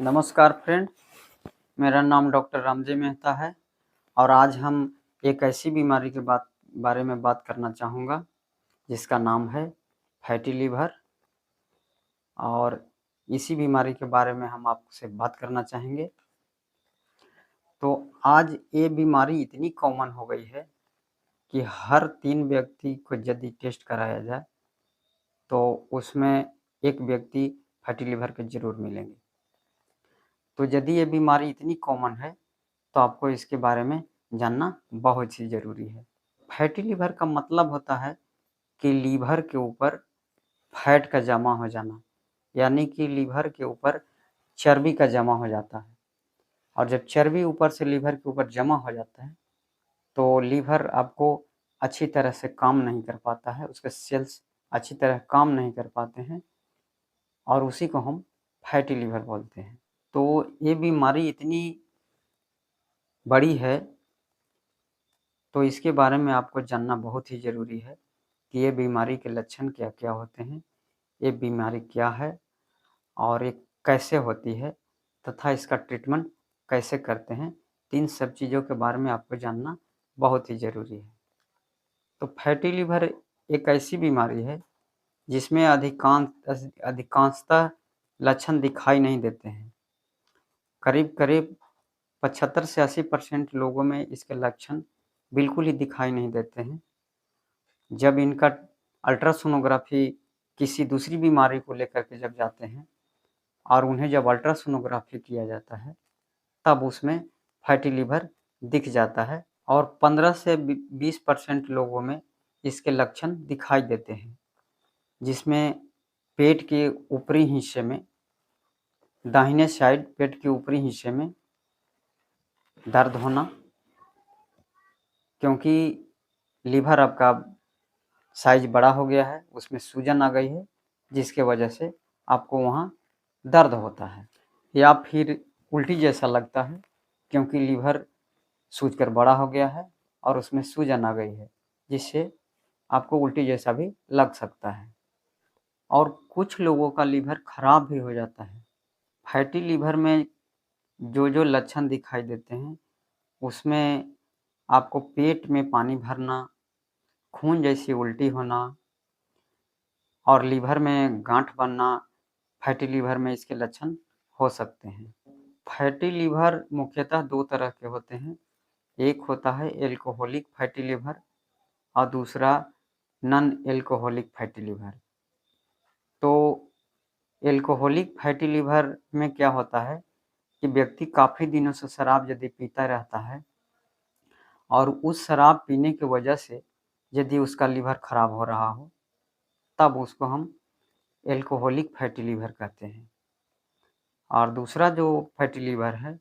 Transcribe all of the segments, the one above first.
नमस्कार फ्रेंड, मेरा नाम डॉक्टर रामजी मेहता है और आज हम एक ऐसी बीमारी के बारे में बात करना चाहूँगा जिसका नाम है फैटी लीवर। और इसी बीमारी के बारे में हम आपसे बात करना चाहेंगे। तो आज ये बीमारी इतनी कॉमन हो गई है कि हर 3 व्यक्ति को यदि टेस्ट कराया जाए तो उसमें एक व्यक्ति फैटी लीवर के ज़रूर मिलेंगे। तो यदि ये बीमारी इतनी कॉमन है तो आपको इसके बारे में जानना बहुत ही ज़रूरी है। फैटी लीवर का मतलब होता है कि लीवर के ऊपर फैट का जमा हो जाना, यानी कि लीवर के ऊपर चर्बी का जमा हो जाता है। और जब चर्बी ऊपर से लीवर के ऊपर जमा हो जाता है तो लीवर आपको अच्छी तरह से काम नहीं कर पाता है, उसके सेल्स अच्छी तरह काम नहीं कर पाते हैं और उसी को हम फैटी लीवर बोलते हैं। तो ये बीमारी इतनी बड़ी है तो इसके बारे में आपको जानना बहुत ही ज़रूरी है कि ये बीमारी के लक्षण क्या-क्या होते हैं, ये बीमारी क्या है और ये कैसे होती है तथा इसका ट्रीटमेंट कैसे करते हैं। 3 सब चीज़ों के बारे में आपको जानना बहुत ही ज़रूरी है। तो फैटी लीवर एक ऐसी बीमारी है जिसमें अधिकांशतः लक्षण दिखाई नहीं देते हैं। करीब-करीब 75 से 80% लोगों में इसके लक्षण बिल्कुल ही दिखाई नहीं देते हैं। जब इनका अल्ट्रासोनोग्राफ़ी किसी दूसरी बीमारी को लेकर के जब जाते हैं और उन्हें जब अल्ट्रासोनोग्राफ़ी किया जाता है, तब उसमें फैटी लीवर दिख जाता है और 15 से 20% लोगों में इसके लक्षण दिखाई देते हैं, जिसमें पेट के ऊपरी हिस्से में, दाहिने साइड पेट के ऊपरी हिस्से में दर्द होना, क्योंकि लीवर आपका साइज़ बड़ा हो गया है, उसमें सूजन आ गई है, जिसके वजह से आपको वहाँ दर्द होता है। या फिर उल्टी जैसा लगता है, क्योंकि लीवर सूजकर बड़ा हो गया है और उसमें सूजन आ गई है, जिससे आपको उल्टी जैसा भी लग सकता है। और कुछ लोगों का लीवर खराब भी हो जाता है। फैटी लीवर में जो लक्षण दिखाई देते हैं, उसमें आपको पेट में पानी भरना, खून जैसी उल्टी होना और लीवर में गाँठ बनना, फैटी लीवर में इसके लक्षण हो सकते हैं। फैटी लीवर मुख्यतः 2 तरह के होते हैं। एक होता है एल्कोहलिक फैटी लीवर और दूसरा नॉन एल्कोहलिक फैटी लीवर। तो एल्कोहलिक फैटी लीवर में क्या होता है कि व्यक्ति काफ़ी दिनों से शराब यदि पीता रहता है और उस शराब पीने की वजह से यदि उसका लीवर खराब हो रहा हो, तब उसको हम एल्कोहलिक फैटी लीवर कहते हैं। और दूसरा जो फैटी लीवर है,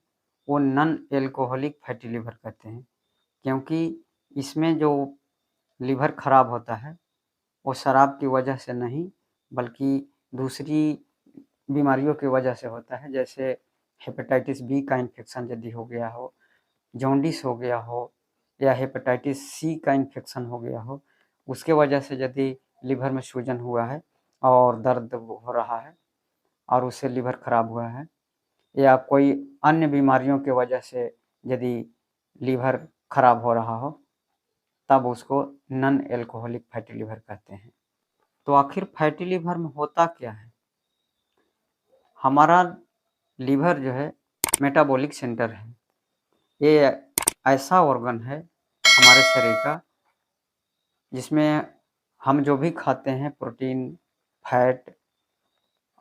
वो नॉन एल्कोहलिक फैटी लीवर कहते हैं, क्योंकि इसमें जो लीवर खराब होता है, वो शराब की वजह से नहीं, बल्कि दूसरी बीमारियों की वजह से होता है। जैसे हेपेटाइटिस बी का इन्फेक्शन यदि हो गया हो, जॉन्डिस हो गया हो या हेपेटाइटिस सी का इन्फेक्शन हो गया हो, उसके वजह से यदि लीवर में सूजन हुआ है और दर्द हो रहा है और उससे लीवर खराब हुआ है, या कोई अन्य बीमारियों की वजह से यदि लीवर खराब हो रहा हो, तब उसको नॉन एल्कोहलिक फैटी लीवर कहते हैं। तो आखिर फैटी लीवर में होता क्या है? हमारा लीवर जो है मेटाबॉलिक सेंटर है। ये ऐसा ऑर्गन है हमारे शरीर का जिसमें हम जो भी खाते हैं प्रोटीन, फैट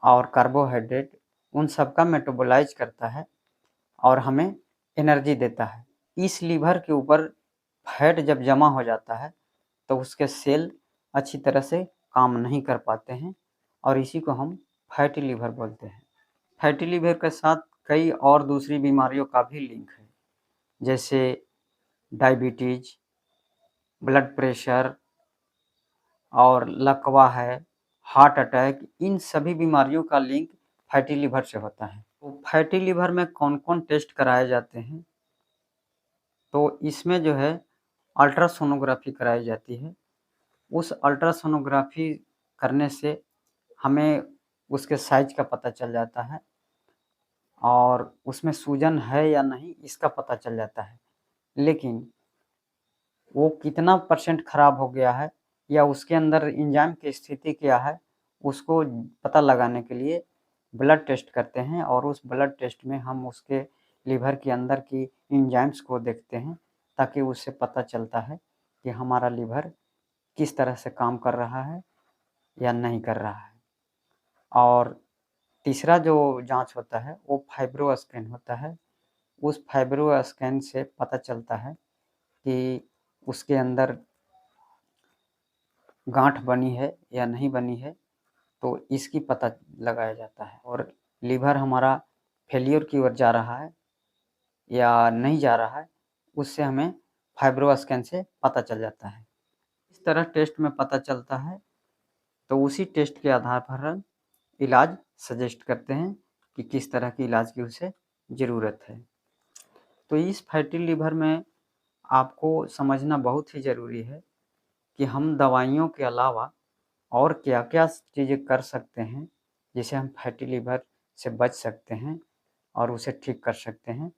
और कार्बोहाइड्रेट, उन सब का मेटाबोलाइज़ करता है और हमें एनर्जी देता है। इस लीवर के ऊपर फैट जब जमा हो जाता है तो उसके सेल अच्छी तरह से काम नहीं कर पाते हैं और इसी को हम फैटी लीवर बोलते हैं। फैटी लीवर के साथ कई और दूसरी बीमारियों का भी लिंक है, जैसे डायबिटीज़, ब्लड प्रेशर और लकवा है, हार्ट अटैक, इन सभी बीमारियों का लिंक फैटी लीवर से होता है। तो फैटी लीवर में कौन-कौन टेस्ट कराए जाते हैं? तो इसमें जो है अल्ट्रासोनोग्राफ़ी कराई जाती है। उस अल्ट्रासोनोग्राफ़ी करने से हमें उसके साइज़ का पता चल जाता है और उसमें सूजन है या नहीं इसका पता चल जाता है। लेकिन वो कितना परसेंट खराब हो गया है या उसके अंदर एंजाइम की स्थिति क्या है, उसको पता लगाने के लिए ब्लड टेस्ट करते हैं और उस ब्लड टेस्ट में हम उसके लीवर के अंदर की एंजाइम्स को देखते हैं, ताकि उससे पता चलता है कि हमारा लीवर किस तरह से काम कर रहा है या नहीं कर रहा है। और तीसरा जो जांच होता है वो फाइब्रो स्कैन होता है। उस फाइब्रो स्कैन से पता चलता है कि उसके अंदर गांठ बनी है या नहीं बनी है, तो इसकी पता लगाया जाता है। और लीवर हमारा फेल्योर की ओर जा रहा है या नहीं जा रहा है, उससे हमें फाइब्रो स्कैन से पता चल जाता है। इस तरह टेस्ट में पता चलता है, तो उसी टेस्ट के आधार पर हम इलाज सजेस्ट करते हैं कि किस तरह के इलाज की उसे ज़रूरत है। तो इस फैटी लीवर में आपको समझना बहुत ही ज़रूरी है कि हम दवाइयों के अलावा और क्या-क्या चीज़ें कर सकते हैं, जिससे हम फैटी लीवर से बच सकते हैं और उसे ठीक कर सकते हैं।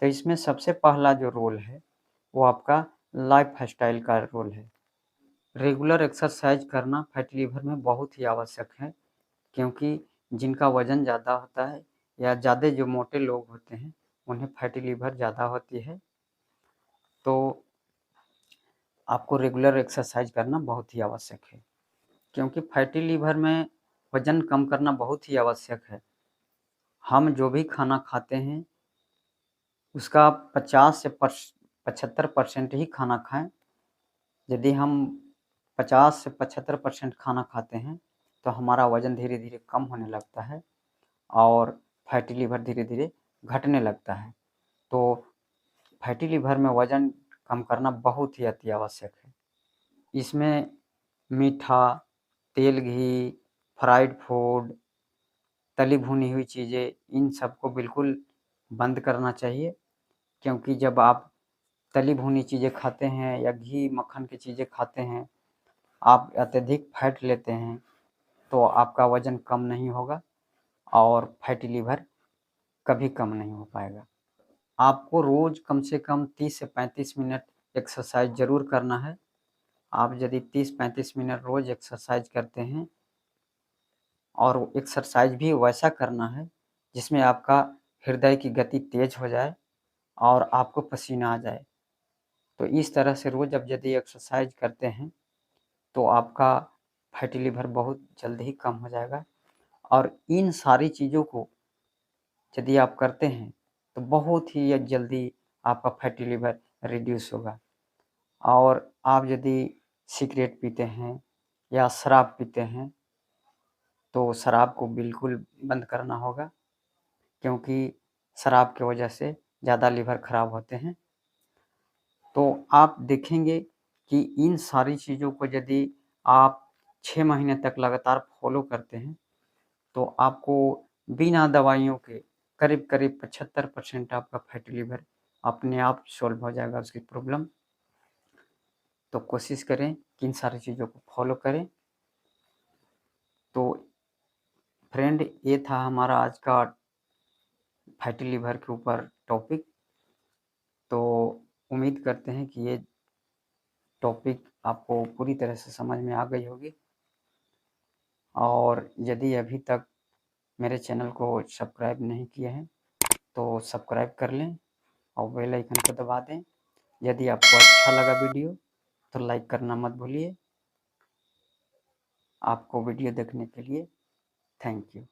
तो इसमें सबसे पहला जो रोल है, वो आपका लाइफ़स्टाइल का रोल है। रेगुलर एक्सरसाइज करना फैटी लीवर में बहुत ही आवश्यक है, क्योंकि जिनका वज़न ज़्यादा होता है या ज़्यादा जो मोटे लोग होते हैं, उन्हें फैटी लीवर ज़्यादा होती है। तो आपको रेगुलर एक्सरसाइज करना बहुत ही आवश्यक है, क्योंकि फैटी लीवर में वज़न कम करना बहुत ही आवश्यक है। हम जो भी खाना खाते हैं, उसका 50 से 75% ही खाना खाएँ। यदि हम 50 से 75% खाना खाते हैं, तो हमारा वज़न धीरे-धीरे कम होने लगता है और फैटी लीवर धीरे-धीरे घटने लगता है। तो फैटी लीवर में वज़न कम करना बहुत ही अति आवश्यक है। इसमें मीठा, तेल, घी, फ्राइड फूड, तली भुनी हुई चीज़ें, इन सबको बिल्कुल बंद करना चाहिए, क्योंकि जब आप तली भुनी चीज़ें खाते हैं या घी, मक्खन की चीज़ें खाते हैं, आप अत्यधिक फैट लेते हैं, तो आपका वज़न कम नहीं होगा और फैटी लीवर कभी कम नहीं हो पाएगा। आपको रोज़ कम से कम 30 से 35 मिनट एक्सरसाइज ज़रूर करना है। आप यदि 30-35 मिनट रोज़ एक्सरसाइज करते हैं और एक्सरसाइज भी वैसा करना है जिसमें आपका हृदय की गति तेज़ हो जाए और आपको पसीना आ जाए। तो इस तरह से रोज़ आप यदि एक्सरसाइज करते हैं, तो आपका फैटी लीवर बहुत जल्द ही कम हो जाएगा। और इन सारी चीज़ों को यदि आप करते हैं, तो बहुत ही जल्दी आपका फैटी लिवर रिड्यूस होगा। और आप यदि सिगरेट पीते हैं या शराब पीते हैं, तो शराब को बिल्कुल बंद करना होगा, क्योंकि शराब की वजह से ज़्यादा लिवर खराब होते हैं। तो आप देखेंगे कि इन सारी चीज़ों को यदि आप 6 महीने तक लगातार फ़ॉलो करते हैं, तो आपको बिना दवाइयों के करीब-करीब 75% आपका फैटी लिवर अपने आप सॉल्व हो जाएगा उसकी प्रॉब्लम। तो कोशिश करें कि इन सारी चीज़ों को फ़ॉलो करें। तो फ्रेंड, ये था हमारा आज का फैटी लिवर के ऊपर टॉपिक। तो उम्मीद करते हैं कि ये टॉपिक आपको पूरी तरह से समझ में आ गई होगी। और यदि अभी तक मेरे चैनल को सब्सक्राइब नहीं किए हैं, तो सब्सक्राइब कर लें और बेल आइकन को दबा दें। यदि आपको अच्छा लगा वीडियो, तो लाइक करना मत भूलिए। आपको वीडियो देखने के लिए थैंक यू।